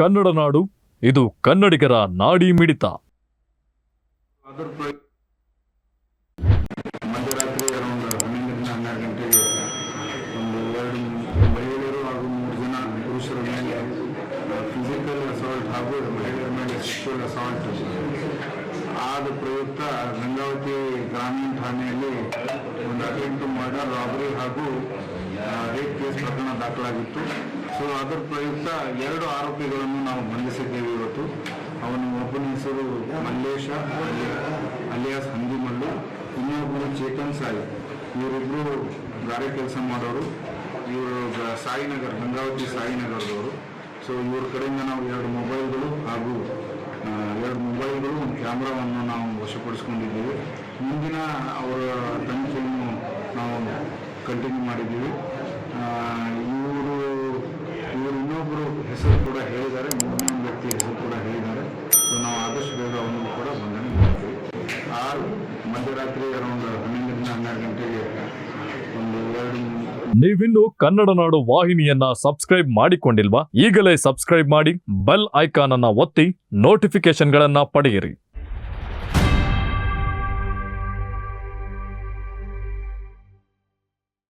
ಕನ್ನಡ ನಾಡು, ಇದು ಕನ್ನಡಿಗರ ನಾಡಿ ಮಿಡಿತ. ಮಧ್ಯರಾತ್ರಿ ಅರೌಂಡ್ 11 ಗಂಟೆಗೆ ಒಂದು 2 ಮಹಿಳೆಯರು ಹಾಗೂ 3 ಜನ ಪುರುಷರ ಮೇಲೆ ಫಿಸಿಕಲ್ ಅಸಾಲ್ಟ್ ಹಾಗೂ ಮಹಿಳೆಯರ ಮೇಲೆ ಸೆಕ್ಸುವಲ್ ಅಸಾಲ್ಟ್ ಆದ ಪ್ರಯುಕ್ತ ಗಂಗಾವತಿ ಗ್ರಾಮೀಣ ಠಾಣೆಯಲ್ಲಿ ಒಂದು ಅಟೆಂಪ್ಟ್ ಮರ್ಡರ್, ರಾಬರಿ ಹಾಗೂ ರೇಪ್ ಕೇಸ್ ಪ್ರಕರಣ ದಾಖಲಾಗಿತ್ತು. ಸೊ ಅದರ ಪ್ರಯುಕ್ತ 2 ಆರೋಪಿಗಳನ್ನು ನಾವು ಬಂಧಿಸಿದ್ದೇವೆ ಇವತ್ತು. ಅವನು ಒಬ್ಬನ ಹೆಸರು ಮಲ್ಲೇಶ ಅಲಿಯಾಸ್ ಹಂದಿಮಲ್ಲು, ಇನ್ನೊಬ್ಬರು ಚೇತನ್ ಸಾಯಿ. ಇವರಿಬ್ಬರು ಗಾರೆ ಕೆಲಸ ಮಾಡೋರು. ಇವರು ಸಾಯಿನಗರ್, ಗಂಗಾವತಿ ಸಾಯಿನಗರದವರು. ಸೊ ಇವ್ರ ಕಡೆಯಿಂದ ನಾವು 2 ಮೊಬೈಲ್ಗಳು ಹಾಗೂ 2 ಮೊಬೈಲ್ಗಳು, ಒಂದು ಕ್ಯಾಮ್ರಾವನ್ನು ನಾವು ವಶಪಡಿಸ್ಕೊಂಡಿದ್ದೀವಿ. ಮುಂದಿನ ಅವರ ತನಿಖೆಯನ್ನು ನಾವು ಕಂಟಿನ್ಯೂ ಮಾಡಿದ್ದೀವಿ. ಇವರು ಇನ್ನೊಬ್ಬರು ಹೆಸರು ಕೂಡ ಹೇಳಿದ್ದಾರೆ, ಇನ್ನೊಂದು ವ್ಯಕ್ತಿ ಹೆಸರು ಕೂಡ ಹೇಳಿದ್ದಾರೆ. ಸೊ ನಾವು ಆದಷ್ಟು ಬೇಗ ಅವನು ಕೂಡ ಬಂಧನ ಮಾಡ್ತೀವಿ. ಮಧ್ಯರಾತ್ರಿ ಅರೌಂಡ್ 11 ಗಂಟೆಗೆ ಒಂದು 2 ನೀವಿನ್ನು ಕನ್ನಡ ನಾಡು ವಾಹಿನಿಯನ್ನ ಸಬ್ಸ್ಕ್ರೈಬ್ ಮಾಡಿಕೊಂಡಿಲ್ವಾ? ಈಗಲೇ ಸಬ್ಸ್ಕ್ರೈಬ್ ಮಾಡಿ, ಬೆಲ್ ಐಕಾನ್ ಅನ್ನ ಒತ್ತಿ ನೋಟಿಫಿಕೇಶನ್ಗಳನ್ನ ಪಡೆಯಿರಿ.